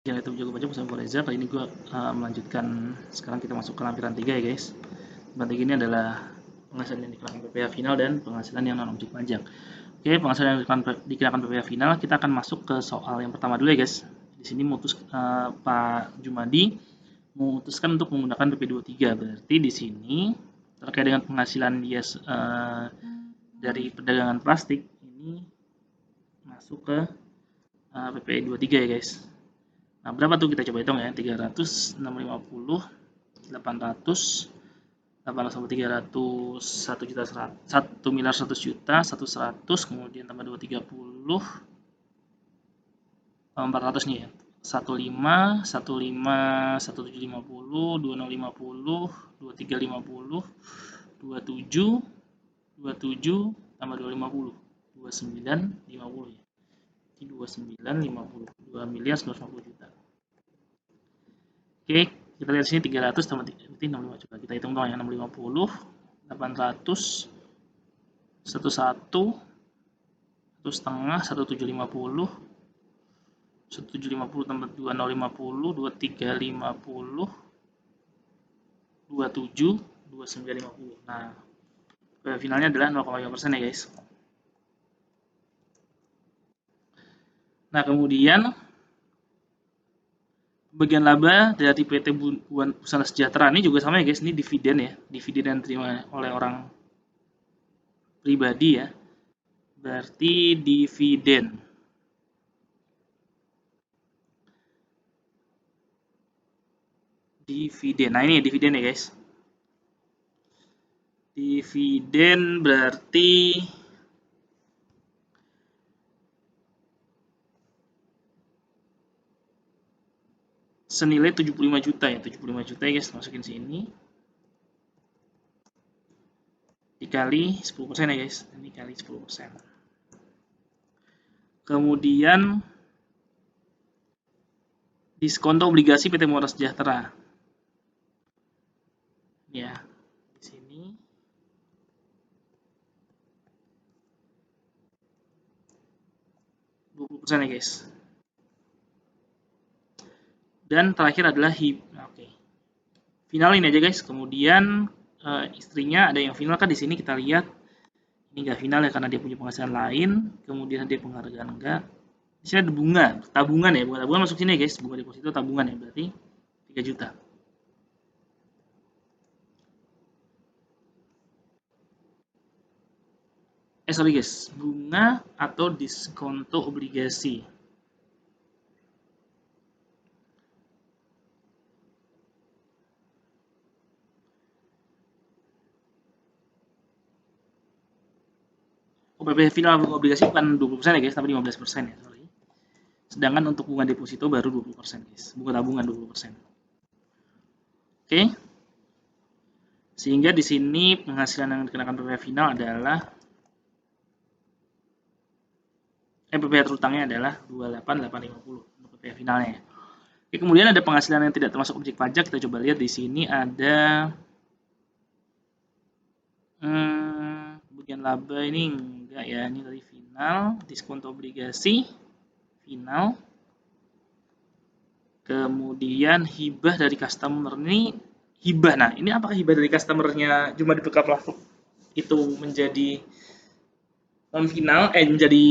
channel YouTube Jago Pajak bersama Reza. Kali ini gue melanjutkan, sekarang kita masuk ke lampiran 3 ya guys. Lampiran 3 ini adalah penghasilan yang dikenakan PPh final dan penghasilan yang non objek pajak. Oke, penghasilan yang dikenakan PPh final, kita akan masuk ke soal yang pertama dulu ya guys. Di sini Pak Jumadi memutuskan untuk menggunakan PP23. Berarti di sini terkait dengan penghasilan dia dari perdagangan plastik ini masuk ke PP23 ya guys. Nah, berapa tuh kita coba hitung ya? 300, 650, 800, 800 sampai 300, 1 juta 1 miliar 100 juta, 100, kemudian tambah 230, 400 nih ya. 15, 15, 1750, 2050, 2350, 27, 27 tambah 250, 2950 ya. 2950, 2 miliar 950 juta. Oke, kita lihat sini 300 tambah 65 juta. Kita hitung dong ya, 650, 800, 11, 1,5, 1750, 1750 tambah 2050, 2350, 27, 2950. Nah, finalnya adalah 0,5% ya guys. Nah, kemudian bagian laba dari PT Busana Sejahtera ini juga sama ya guys, ini dividen ya, dividen yang diterima oleh orang pribadi ya, berarti dividen. Nah ini dividen ya guys, dividen berarti senilai 75 juta ya, 75 juta ya guys, masukin sini. Dikali 10% ya guys, ini kali 10%. Kemudian diskonto obligasi PT Murah Sejahtera. Ya, di sini. %, ya guys. Dan terakhir adalah final ini aja guys. Kemudian istrinya ada yang final kan di sini kita lihat. Ini enggak final ya karena dia punya penghasilan lain. Kemudian ada penghargaan enggak. Di sini ada bunga, tabungan ya. Bunga tabungan masuk sini ya guys. Bunga deposito tabungan ya, berarti 3 juta. Sorry guys, bunga atau diskonto obligasi. PPh final obligasi bukan 20% ya guys, tapi 15% ya. Sorry. Sedangkan untuk bunga deposito baru 20% guys. Bunga tabungan 20%. Oke. Sehingga di sini penghasilan yang dikenakan PPh final adalah PPh terutangnya adalah 28850 untuk PPh finalnya. Oke, kemudian ada penghasilan yang tidak termasuk objek pajak. Kita coba lihat di sini ada bagian laba ini enggak ya, ini tadi final, diskonto obligasi final. Kemudian hibah dari customer ini hibah. Nah, ini apakah hibah dari customernya cuma dibuka plastik itu menjadi non final menjadi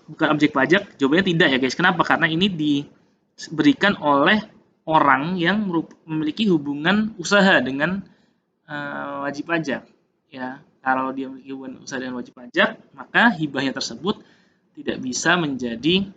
bukan objek pajak? Jawabannya tidak ya guys. Kenapa? Karena ini diberikan oleh orang yang memiliki hubungan usaha dengan wajib pajak ya. Kalau dia memiliki hubungan usaha dengan wajib pajak, maka hibahnya tersebut tidak bisa menjadi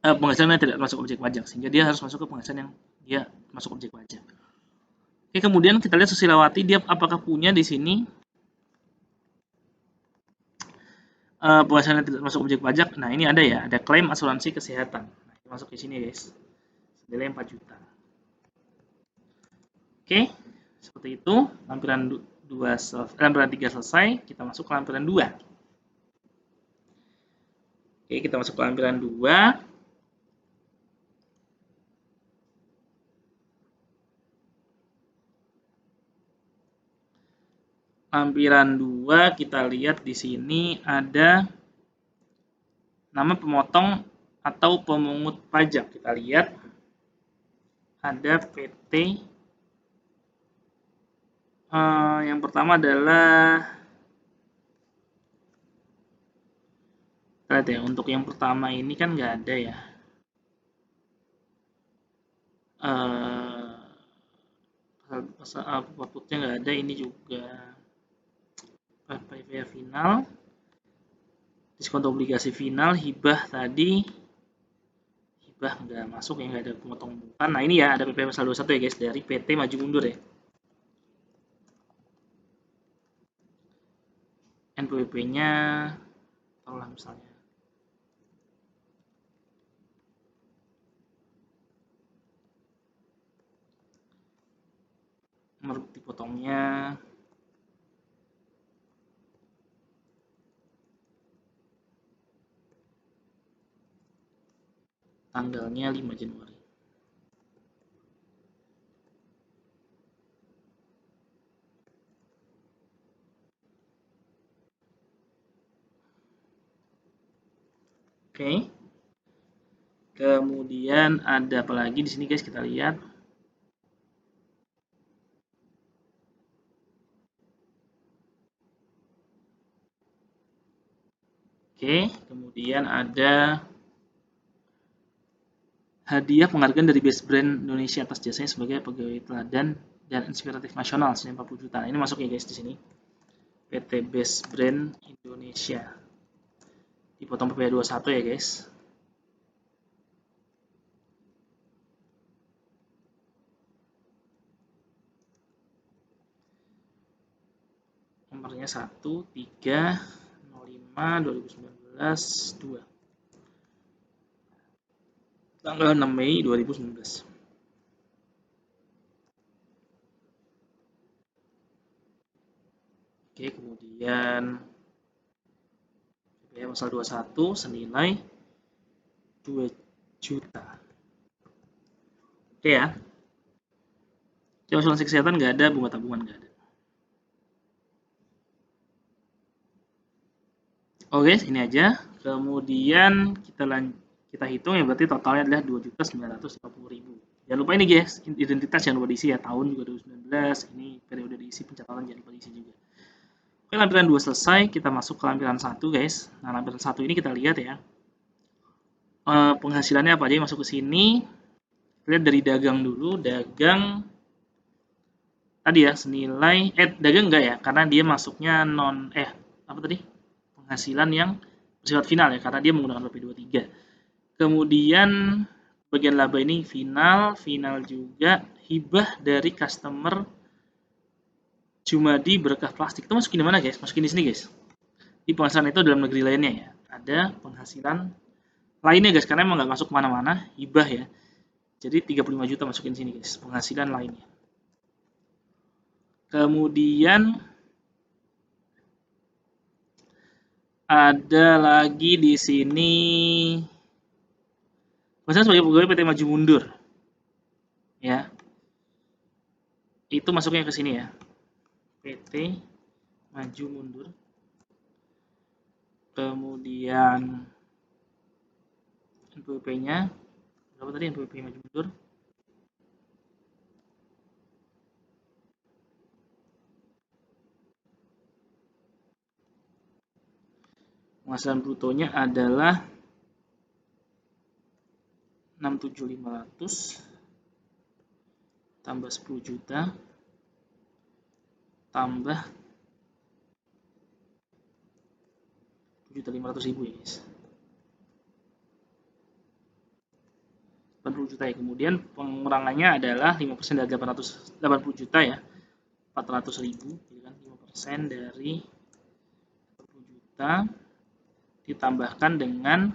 penghasilan yang tidak masuk objek pajak, sehingga dia harus masuk ke penghasilan yang dia masuk objek pajak. Oke, kemudian kita lihat Susilawati, dia apakah punya di sini penghasilan yang tidak masuk objek pajak. Nah, ini ada ya, ada klaim asuransi kesehatan. Nah, masuk di sini guys, senilai 4 juta. Oke, seperti itu. Lampiran 3 selesai, kita masuk ke lampiran 2. Oke, kita masuk ke lampiran 2. Lampiran 2 kita lihat di sini ada nama pemotong atau pemungut pajak. Kita lihat ada PT yang pertama adalah lihat ya, untuk yang pertama ini kan nggak ada ya. Outputnya nggak ada, ini juga PPA final, diskon obligasi final, hibah tadi, hibah nggak masuk ya, nggak ada pemotong bukan. Nah ini ya ada PPA pasal 21 ya guys, dari PT Maju Mundur ya. NPWP-nya taruhlah misalnya nomor dipotongnya tanggalnya 5 Januari. Oke. Kemudian ada apa lagi di sini guys, kita lihat. Oke, kemudian ada hadiah penghargaan dari Best Brand Indonesia atas jasanya sebagai pegawai teladan dan inspiratif nasional senilai 40 juta. Nah, ini masuk ya guys di sini. PT Best Brand Indonesia. Dipotong PPh 21 ya guys. Nomornya 1305/2019 2. Tanggal 6 Mei 2019. Oke, kemudian PPh pasal 21 senilai 2 juta. Oke ya. Asuransi kesehatan nggak ada, bunga tabungan nggak ada. Oke, ini aja. Kemudian kita hitung ya, berarti totalnya adalah 2.950.000. Jangan lupa ini guys, identitas jangan lupa diisi ya, tahun juga 2019, ini periode diisi, pencatatan jangan lupa diisi juga. Oke, lampiran 2 selesai, kita masuk ke lampiran 1 guys. Nah, lampiran 1 ini kita lihat ya. Penghasilannya apa aja yang masuk ke sini. Lihat dari dagang dulu, dagang tadi ya senilai dagang enggak ya, karena dia masuknya apa tadi? Penghasilan yang bersifat final ya, karena dia menggunakan PP23. Kemudian bagian laba ini final juga hibah dari customer Jumadi Berkah Plastik. Itu masukin di mana guys? Masukin di sini guys. Di penghasilan itu dalam negeri lainnya ya. Ada penghasilan lainnya guys, karena emang nggak masuk kemana-mana, hibah ya. Jadi 35 juta masukin di sini guys, penghasilan lainnya. Kemudian ada lagi di sini misalnya sebagai pegawai PT Maju Mundur ya, itu masuknya ke sini ya, PT Maju Mundur. Kemudian NPWP-nya berapa tadi? NPWP Maju Mundur penghasilan brutonya adalah 67.500 tambah 10 juta tambah 7.500.000 ya guys, 80 juta ya. Kemudian pengurangannya adalah 5% dari 80 juta ya, 400.000, jadi kan 5% dari 40 juta ditambahkan dengan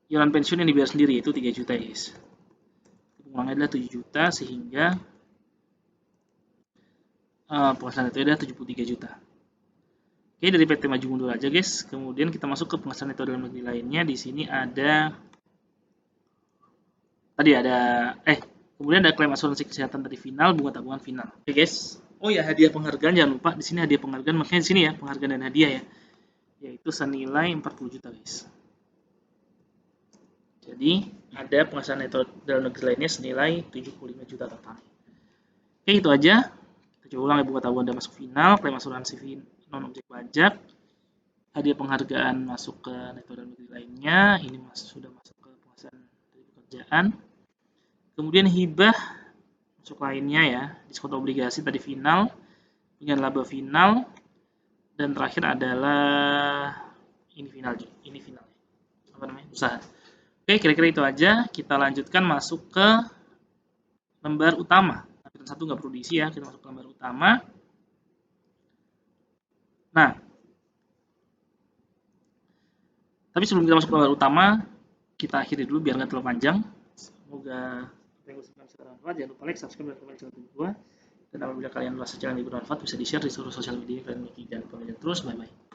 iuran pensiun yang dibayar sendiri, yaitu 3 juta guys. Pengurangannya adalah 7 juta, sehingga penghasilan itu adalah 73 juta. Oke, dari PT Maju Mundur aja guys. Kemudian kita masuk ke penghasilan itu dalam negeri lainnya. Di sini ada kemudian ada klaim asuransi kesehatan dari final, bunga tabungan final. Oke guys. Oh ya, hadiah penghargaan jangan lupa, di sini hadiah penghargaan, makanya di sini ya penghargaan dan hadiah ya, yaitu senilai 40 juta guys. Jadi ada penghasilan neto dalam negeri lainnya senilai 75 juta total. Oke, itu aja. Kita coba ulang ya, buku tabungan dan masuk final, klaim asuransi non objek pajak, hadiah penghargaan masuk ke neto dalam negeri lainnya, ini sudah masuk ke penghasilan dari pekerjaan. Kemudian hibah masuk lainnya ya, diskon obligasi tadi final, dengan laba final, dan terakhir adalah ini final apa namanya, usaha. Oke, kira-kira itu aja. Kita lanjutkan masuk ke lembar utama. Lampiran 1 nggak perlu diisi ya, kita masuk ke lembar utama. Nah, tapi sebelum kita masuk ke lembar utama, kita akhiri dulu biar nggak terlalu panjang. Semoga apa yang saya sampaikan bermanfaat. Jangan lupa like, subscribe, dan komen channel gua. Dan apabila kalian merasa channel ini bermanfaat, bisa di-share di seluruh sosial media kalian miliki. Jangan lupa terus. Bye-bye.